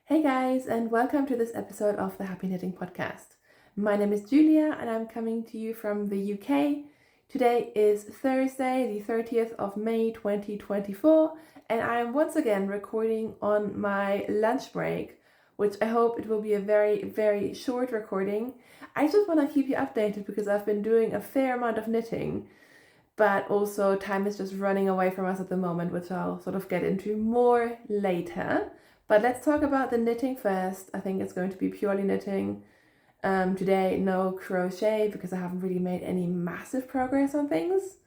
Hey guys, and welcome to this episode of the Happy Knitting Podcast. My name is Julia, and I'm coming to you from the UK. Today is Thursday, the 30th of May 2024, and I am once again recording on my lunch break, which I hope it will be a very, very short recording. I just want to keep you updated because I've been doing a fair amount of knitting, but also time is just running away from us at the moment, which I'll sort of get into more later. But let's talk about the knitting first. I think it's going to be purely knitting. Today, no crochet because I haven't really made any massive progress on things.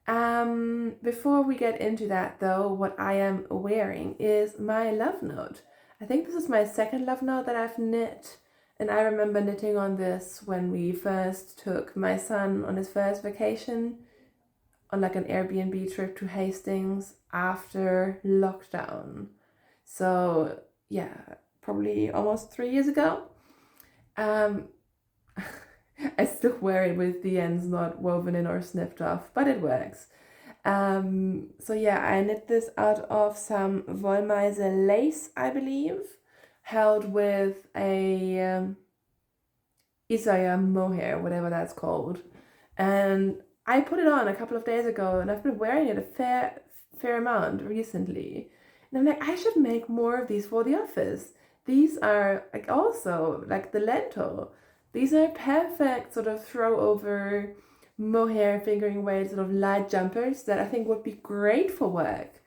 Before we get into that though, what I am wearing is my love note. I think this is my second love note that I've knit. And I remember knitting on this when we first took my son on his first vacation on like an Airbnb trip to Hastings after lockdown. So yeah, probably almost 3 years ago. I still wear it with the ends not woven in or snipped off, but it works. So yeah, I knit this out of some Wollmeise lace, I believe, held with a Isaya mohair, whatever that's called. And I put it on a couple of days ago, and I've been wearing it a fair amount recently. And I'm like, I should make more of these for the office. These are like also like the lentil. These are perfect sort of throw over mohair fingering weight sort of light jumpers that I think would be great for work.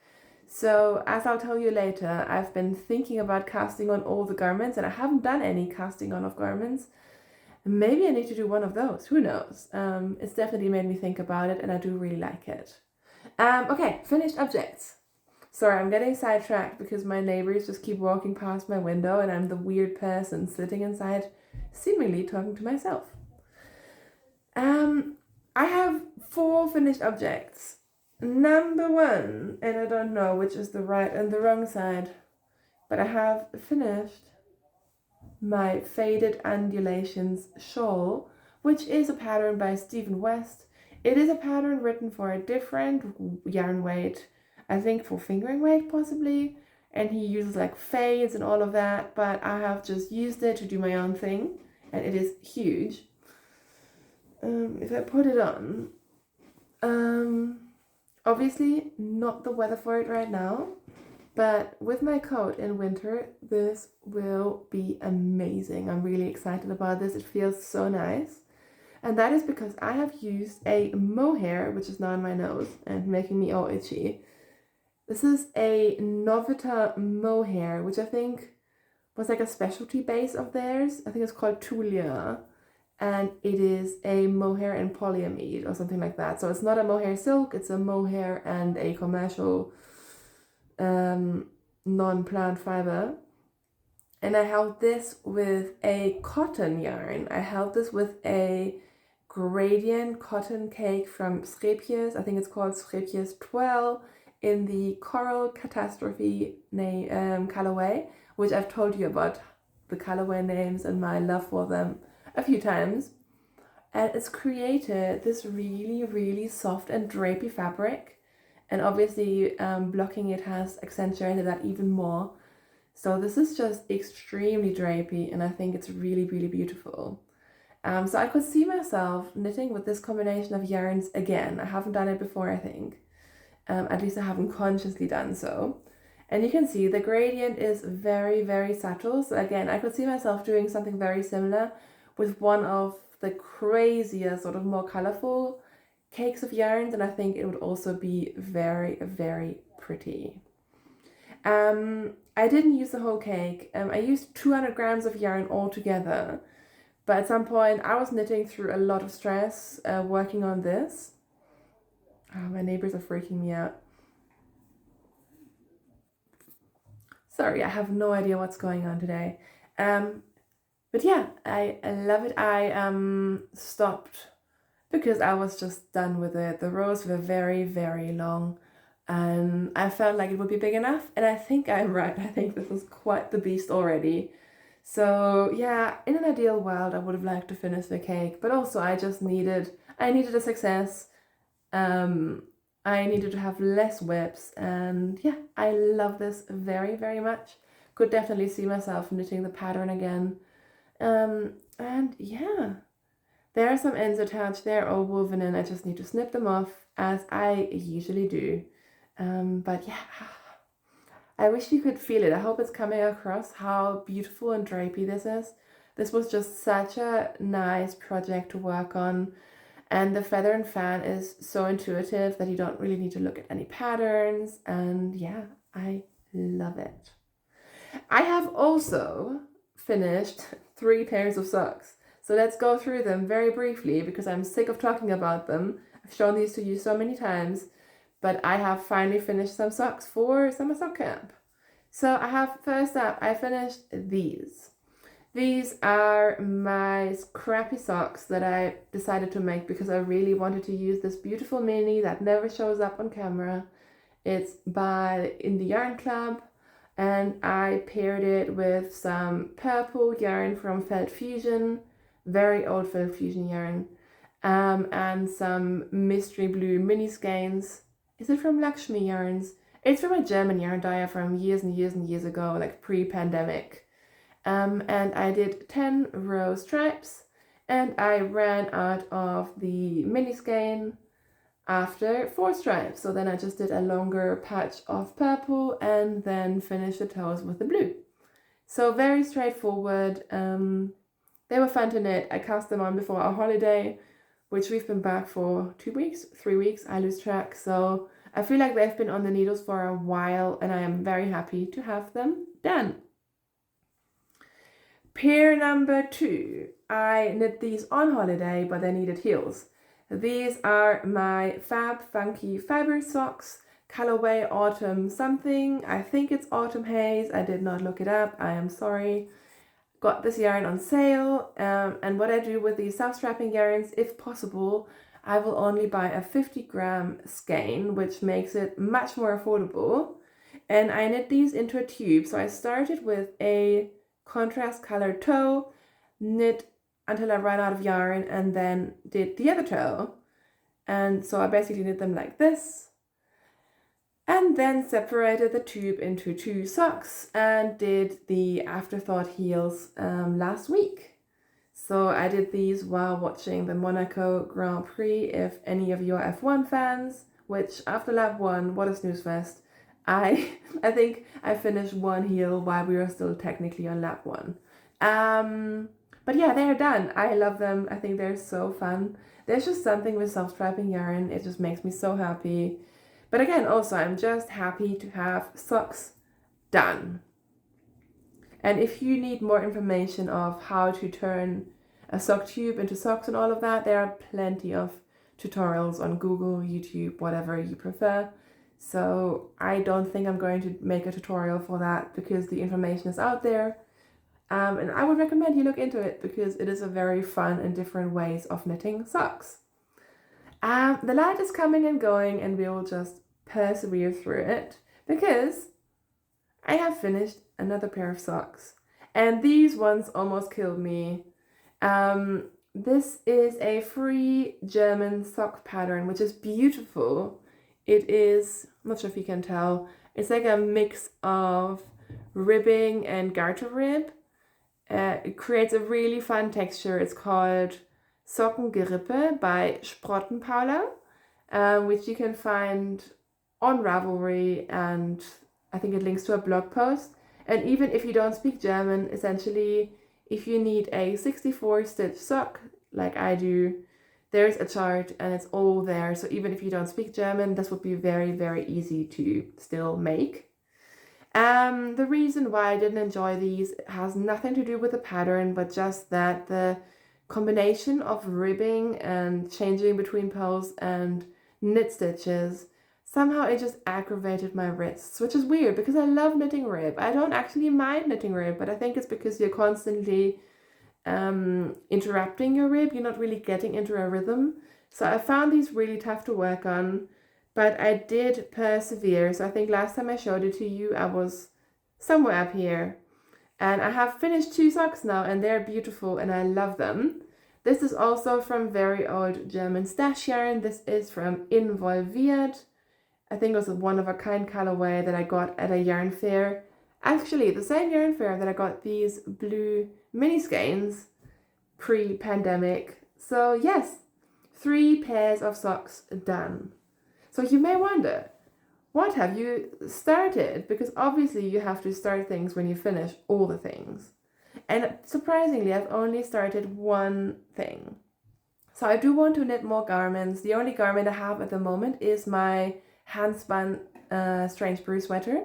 So as I'll tell you later, I've been thinking about casting on all the garments, and I haven't done any casting on of garments. Maybe I need to do one of those. Who knows? It's definitely made me think about it, and I do really like it. Okay, finished objects. Sorry, I'm getting sidetracked because my neighbors just keep walking past my window and I'm the weird person sitting inside, seemingly talking to myself. I have 4 finished objects. Number 1, and I don't know which is the right and the wrong side, but I have finished my Faded Undulations shawl, which is a pattern by Stephen West. It is a pattern written for a different yarn weight, I think for fingering weight possibly, and he uses like fades and all of that, but I have just used it to do my own thing, and it is huge. If I put it on, obviously not the weather for it right now, but with my coat in winter, this will be amazing. I'm really excited about this. It feels so nice. And that is because I have used a mohair, which is now in my nose and making me all itchy. This is a Novita mohair, which I think was like a specialty base of theirs. I think it's called Tulia. And it is a mohair and polyamide or something like that. So it's not a mohair silk, it's a mohair and a commercial non-plant fiber. And I held this with a cotton yarn. I held this with a gradient cotton cake from Schreepjes. I think it's called Schreepjes 12 in the Coral Catastrophe colorway, which I've told you about the colorway names and my love for them a few times. And it's created this really, really soft and drapey fabric. And obviously blocking it has accentuated that even more. So this is just extremely drapey, and I think it's really, really beautiful. So I could see myself knitting with this combination of yarns again. I haven't done it before, I think. At least I haven't consciously done so. And you can see the gradient is very, very subtle. So again, I could see myself doing something very similar with one of the crazier, sort of more colorful cakes of yarns, and I think it would also be very, very pretty. I didn't use the whole cake. I used 200 grams of yarn altogether, but at some point I was knitting through a lot of stress working on this. Oh, my neighbors are freaking me out. Sorry, I have no idea what's going on today. But yeah, I love it. I stopped because I was just done with it. The rows were very, very long, and I felt like it would be big enough, and I think I'm right. I think this is quite the beast already. So yeah, in an ideal world, I would have liked to finish the cake, but also I needed a success. I needed to have less whips, and yeah, I love this very, very much. could definitely see myself knitting the pattern again. And yeah, there are some ends attached, they're all woven in, I just need to snip them off as I usually do. But yeah, I wish you could feel it. I hope it's coming across how beautiful and drapey this is. This was just such a nice project to work on. And the feather and fan is so intuitive that you don't really need to look at any patterns. And yeah, I love it. I have also finished 3 pairs of socks. So let's go through them very briefly because I'm sick of talking about them. I've shown these to you so many times, but I have finally finished some socks for summer sock camp. So I have, first up, I finished these. These are my crappy socks that I decided to make because I really wanted to use this beautiful mini that never shows up on camera. It's by Indie Yarn Club, and I paired it with some purple yarn from Felt Fusion, very old Felt Fusion yarn, and some mystery blue mini skeins. Is it from Lakshmi Yarns? It's from a German yarn dyer from years and years and years ago, like pre-pandemic. And I did 10 row stripes, and I ran out of the mini skein after 4 stripes. So then I just did a longer patch of purple and then finished the toes with the blue. So very straightforward. They were fun to knit. I cast them on before our holiday, which we've been back for 2 weeks, 3 weeks, I lose track. So I feel like they've been on the needles for a while, and I am very happy to have them done. Pair number 2, I knit these on holiday, but they needed heels. These are my Fab Funky Fiber Socks, colorway Autumn something. I think it's Autumn Haze. I did not look it up. I am sorry. Got this yarn on sale. And what I do with these self-strapping yarns, if possible, I will only buy a 50-gram skein, which makes it much more affordable. And I knit these into a tube. So I started with a contrast colored toe, knit until I ran out of yarn, and then did the other toe. And so I basically knit them like this, and then separated the tube into 2 socks and did the afterthought heels last week. So I did these while watching the Monaco Grand Prix. If any of you are F1 fans, which after lap 1, what a snooze fest. I think I finished 1 heel while we were still technically on lap 1. But yeah, they're done. I love them. I think they're so fun. There's just something with self-strapping yarn. It just makes me so happy. But again, also, I'm just happy to have socks done. And if you need more information of how to turn a sock tube into socks and all of that, there are plenty of tutorials on Google, YouTube, whatever you prefer. So I don't think I'm going to make a tutorial for that because the information is out there. And I would recommend you look into it because it is a very fun and different ways of knitting socks. The light is coming and going, and we will just persevere through it because I have finished another pair of socks. And these ones almost killed me. This is a free German sock pattern, which is beautiful. It is, I'm not sure if you can tell, it's like a mix of ribbing and garter rib. It creates a really fun texture. It's called Sockengerippe by Sprottenpaula, which you can find on Ravelry, and I think it links to a blog post. And even if you don't speak German, essentially, if you need a 64-stitch sock like I do, there's a chart and it's all there. So even if you don't speak German, this would be very, very easy to still make. The reason why I didn't enjoy these has nothing to do with the pattern, but just that the combination of ribbing and changing between pulls and knit stitches, somehow it just aggravated my wrists, which is weird because I love knitting rib. I don't actually mind knitting rib, but I think it's because you're constantly interrupting your rib. You're not really getting into a rhythm. So I found these really tough to work on, but I did persevere. So I think last time I showed it to you, I was somewhere up here. And I have finished 2 socks now, and they're beautiful and I love them. This is also from very old German stash yarn. This is from Involviert. I think it was a one-of-a-kind colorway that I got at a yarn fair. Actually, the same yarn fair that I got these blue mini skeins pre-pandemic. So yes, 3 pairs of socks done. So you may wonder, what have you started? Because obviously you have to start things when you finish all the things. And surprisingly, I've only started one thing. So I do want to knit more garments. The only garment I have at the moment is my hand-spun Strange Brew sweater.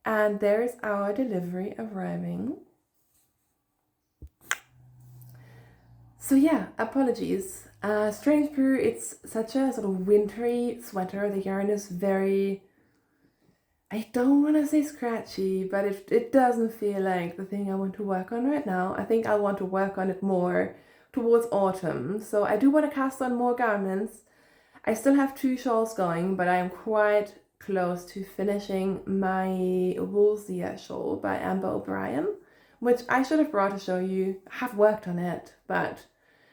And there's our delivery arriving. So yeah, apologies. Strange Brew, it's such a sort of wintry sweater. The yarn is very, I don't want to say scratchy, but it doesn't feel like the thing I want to work on right now. I think I want to work on it more towards autumn. So I do want to cast on more garments. I still have 2 shawls going, but I am quite close to finishing my Woolsey shawl by Amber O'Brien, which I should have brought to show you. I have worked on it, but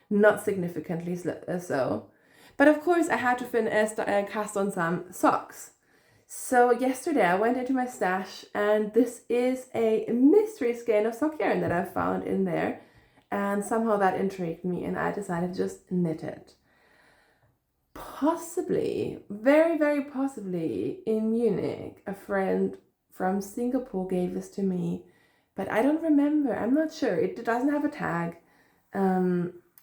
not significantly so. But of course I had to cast on some socks. So yesterday I went into my stash and this is a mystery skein of sock yarn that I found in there, and somehow that intrigued me and I decided to just knit it. Possibly, very, very possibly in Munich, a friend from Singapore gave this to me, but I don't remember. I'm not sure. It doesn't have a tag.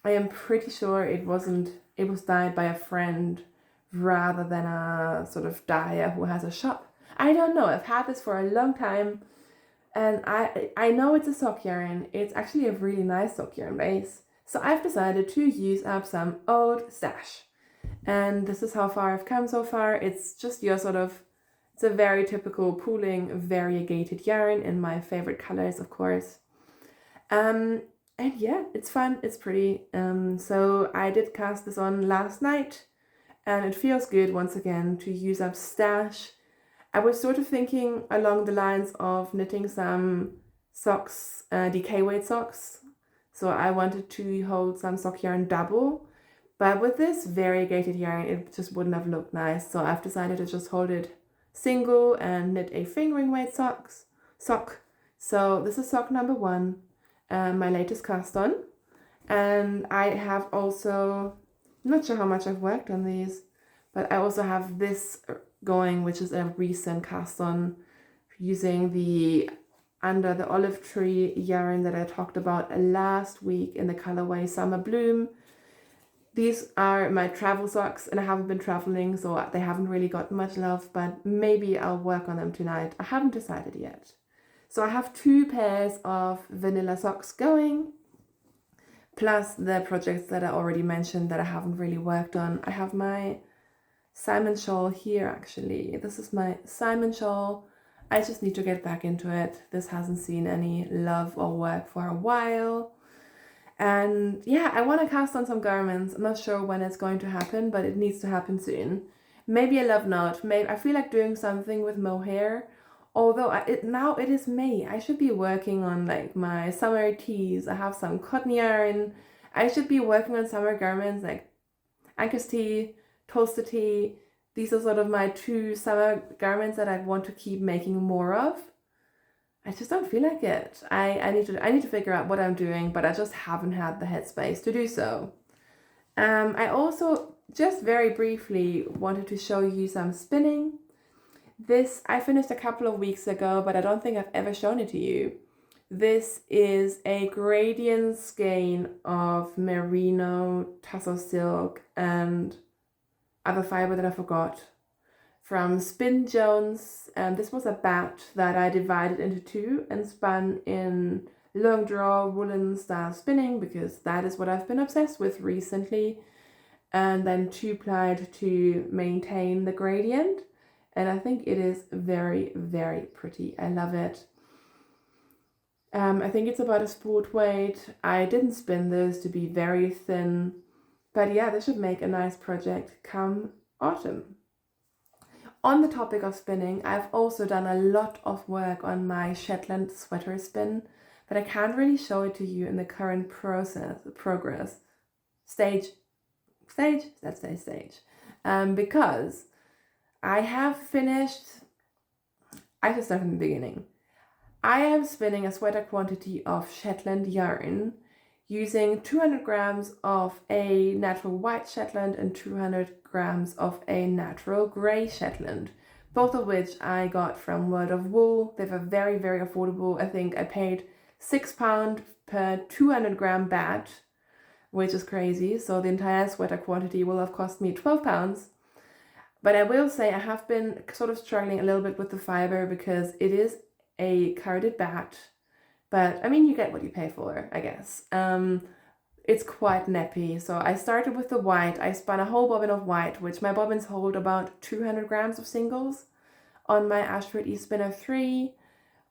I am pretty sure it was dyed by a friend rather than a sort of dyer who has a shop. I don't know. I've had this for a long time and I know it's a sock yarn. It's actually a really nice sock yarn base. So I've decided to use up some old stash. And this is how far I've come so far. It's just your it's a very typical pooling variegated yarn in my favorite colors, of course. And yeah, it's fun, it's pretty. So I did cast this on last night and it feels good once again to use up stash. I was sort of thinking along the lines of knitting some socks, DK weight socks. So I wanted to hold some sock yarn double, but with this variegated yarn, it just wouldn't have looked nice. So I've decided to just hold it single and knit a fingering weight sock. So this is sock number 1. My latest cast on, and I have also, I'm not sure how much I've worked on these, but I also have this going, which is a recent cast on using the Under the Olive Tree yarn that I talked about last week in the colorway Summer Bloom. These are my travel socks and I haven't been traveling, so they haven't really got much love, but maybe I'll work on them tonight. I haven't decided yet. So I have 2 pairs of vanilla socks going, plus the projects that I already mentioned that I haven't really worked on. I have my Simon shawl here actually. This is my Simon shawl. I just need to get back into it. This hasn't seen any love or work for a while. And yeah, I want to cast on some garments. I'm not sure when it's going to happen, but it needs to happen soon. Maybe a love note. Maybe I feel like doing something with mohair. Although now it is May, I should be working on like my summer tees. I have some cotton yarn. I should be working on summer garments like Anchor's tee, Toaster tee. These are sort of my 2 summer garments that I want to keep making more of. I just don't feel like it. I need to figure out what I'm doing, but I just haven't had the headspace to do so. I also just very briefly wanted to show you some spinning. This I finished a couple of weeks ago, but I don't think I've ever shown it to you. This is a gradient skein of merino, tassel silk, and other fiber that I forgot from Spin Jones. This was a batch that I divided into 2 and spun in long draw woolen style spinning because that is what I've been obsessed with recently, and then 2-plied to maintain the gradient. And I think it is very, very pretty. I love it. I think it's about a sport weight. I didn't spin this to be very thin, but yeah, this should make a nice project come autumn. On the topic of spinning, I've also done a lot of work on my Shetland sweater spin, but I can't really show it to you in the current stage, because I have finished. I should start from the beginning. I am spinning a sweater quantity of Shetland yarn using 200 grams of a natural white Shetland and 200 grams of a natural grey Shetland, both of which I got from World of Wool. They were very, very affordable. I think I paid £6 per 200 gram batch, which is crazy. So the entire sweater quantity will have cost me £12. But I will say I have been sort of struggling a little bit with the fiber because it is a carded bat. But I mean, you get what you pay for, I guess. It's quite nappy. So I started with the white. I spun a whole bobbin of white, which my bobbins hold about 200 grams of singles on my Ashford eSpinner 3.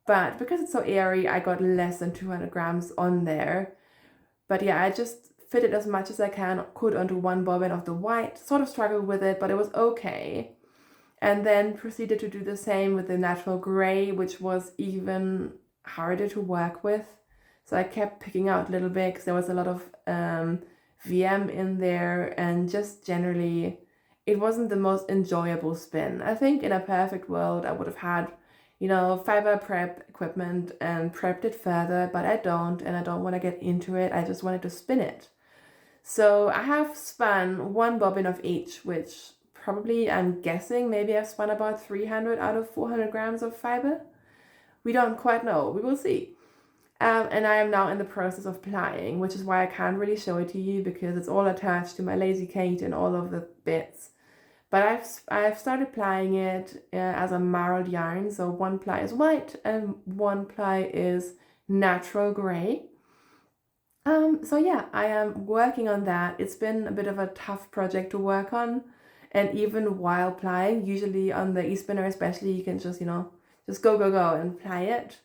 But because it's so airy, I got less than 200 grams on there. But yeah, I just fit it as much as I could onto one bobbin of the white. Sort of struggled with it, but it was okay. And then proceeded to do the same with the natural grey, which was even harder to work with. So I kept picking out a little bit because there was a lot of VM in there, and just generally it wasn't the most enjoyable spin. I think in a perfect world I would have had, fiber prep equipment and prepped it further, but I don't, and I don't want to get into it. I just wanted to spin it. So I have spun one bobbin of each, which probably, I'm guessing, maybe I've spun about 300 out of 400 grams of fiber. We don't quite know. We will see. And I am now in the process of plying, which is why I can't really show it to you because it's all attached to my Lazy Kate and all of the bits. But I've started plying it as a marled yarn. So one ply is white and one ply is natural grey. So yeah, I am working on that. It's been a bit of a tough project to work on. And even while plying, usually on the eSpinner especially, you can just go and ply it.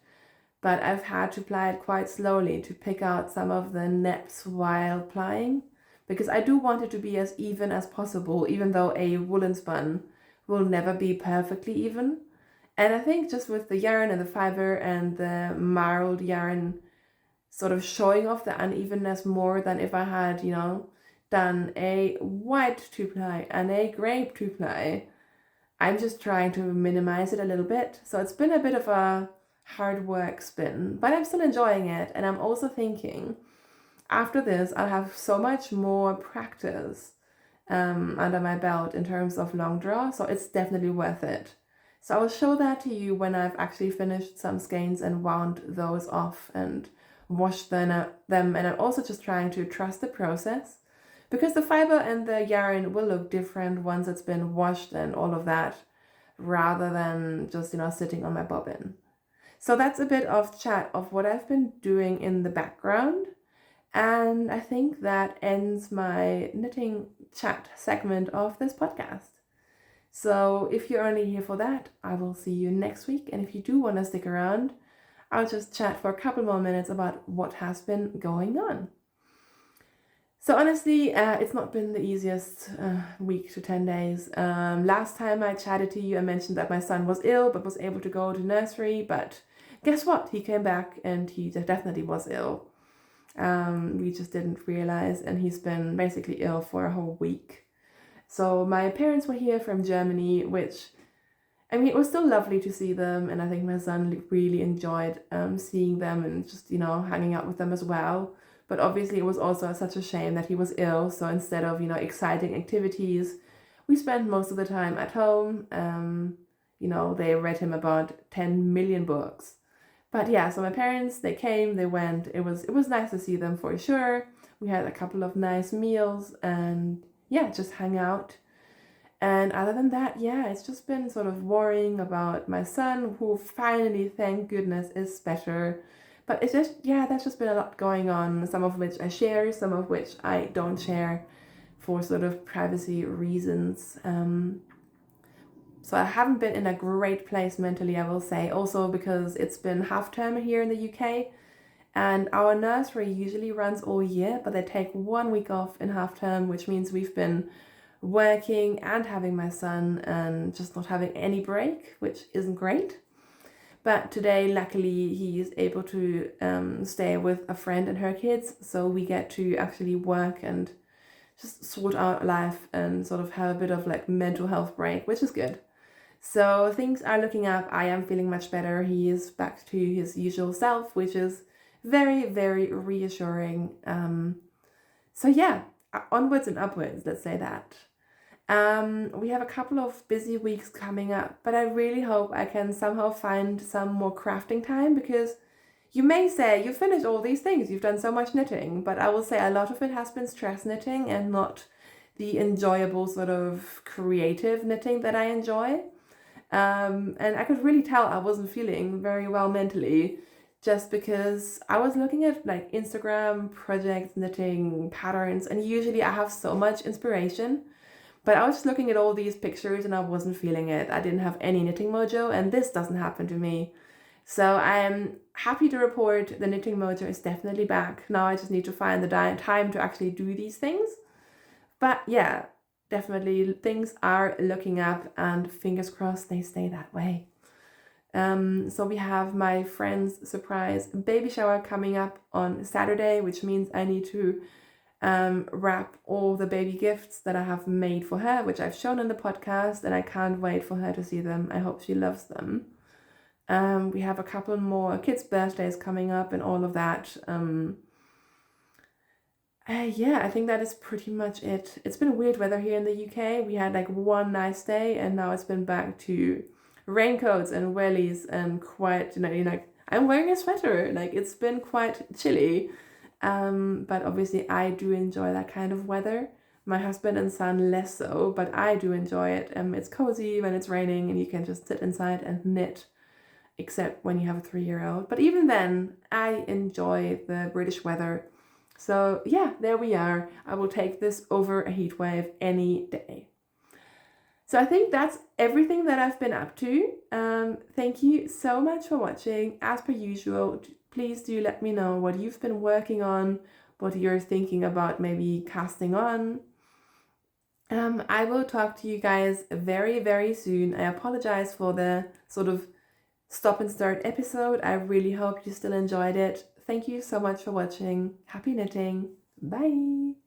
But I've had to ply it quite slowly to pick out some of the neps while plying, because I do want it to be as even as possible, even though a woolen spun will never be perfectly even. And I think just with the yarn and the fiber and the marled yarn sort of showing off the unevenness more than if I had, done a white 2-ply and a grey 2-ply. I'm just trying to minimize it a little bit. So it's been a bit of a hard work spin, but I'm still enjoying it. And I'm also thinking after this, I'll have so much more practice under my belt in terms of long draw. So it's definitely worth it. So I will show that to you when I've actually finished some skeins and wound those off and washed them. And I'm also just trying to trust the process, because the fiber and the yarn will look different once it's been washed and all of that, rather than just, sitting on my bobbin. So that's a bit of chat of what I've been doing in the background. And I think that ends my knitting chat segment of this podcast. So if you're only here for that, I will see you next week. And if you do want to stick around, I'll just chat for a couple more minutes about what has been going on. So honestly, it's not been the easiest week to 10 days. Last time I chatted to you, I mentioned that my son was ill, but was able to go to nursery. But guess what? He came back and he definitely was ill. We just didn't realize, and he's been basically ill for a whole week. So my parents were here from Germany, which, I mean, it was still lovely to see them. And I think my son really enjoyed seeing them and just, hanging out with them as well. But obviously it was also such a shame that he was ill. So instead of, exciting activities, we spent most of the time at home. They read him about 10 million books. But yeah, so my parents, they came, they went. It was nice to see them for sure. We had a couple of nice meals and yeah, just hang out. And other than that, yeah, it's just been sort of worrying about my son, who finally, thank goodness, is better. But it's just, yeah, there's just been a lot going on, some of which I share, some of which I don't share for sort of privacy reasons. So I haven't been in a great place mentally, I will say, also because it's been half term here in the UK, and our nursery usually runs all year, but they take 1 week off in half term, which means we've been working and having my son and just not having any break, which isn't great. But today, luckily, he is able to stay with a friend and her kids. So we get to actually work and just sort out life and sort of have a bit of like mental health break, which is good. So things are looking up. I am feeling much better. He is back to his usual self, which is very, very reassuring. So yeah, onwards and upwards, let's say that. We have a couple of busy weeks coming up, but I really hope I can somehow find some more crafting time, because you may say you finished all these things, you've done so much knitting, but I will say a lot of it has been stress knitting and not the enjoyable sort of creative knitting that I enjoy. And I could really tell I wasn't feeling very well mentally, just because I was looking at like Instagram projects, knitting patterns, and usually I have so much inspiration, but I was just looking at all these pictures and I wasn't feeling it. I didn't have any knitting mojo, and this doesn't happen to me. So I'm happy to report the knitting mojo is definitely back. Now I just need to find the time to actually do these things. But yeah, definitely things are looking up, and fingers crossed they stay that way. So we have my friend's surprise baby shower coming up on Saturday, which means I need to wrap all the baby gifts that I have made for her, which I've shown in the podcast, and I can't wait for her to see them. I hope she loves them. We have a couple more kids' birthdays coming up and all of that. Yeah, I think that is pretty much it. It's been weird weather here in the UK. We had like one nice day, and now it's been back to raincoats and wellies and quite, like I'm wearing a sweater. Like it's been quite chilly. But obviously I do enjoy that kind of weather. My husband and son less so, but I do enjoy it. It's cozy when it's raining and you can just sit inside and knit, except when you have a 3-year-old. But even then, I enjoy the British weather. So yeah, there we are. I will take this over a heat wave any day. So I think that's everything that I've been up to. Thank you so much for watching. As per usual, please do let me know what you've been working on, what you're thinking about maybe casting on. I will talk to you guys very, very soon. I apologize for the sort of stop and start episode. I really hope you still enjoyed it. Thank you so much for watching. Happy knitting. Bye.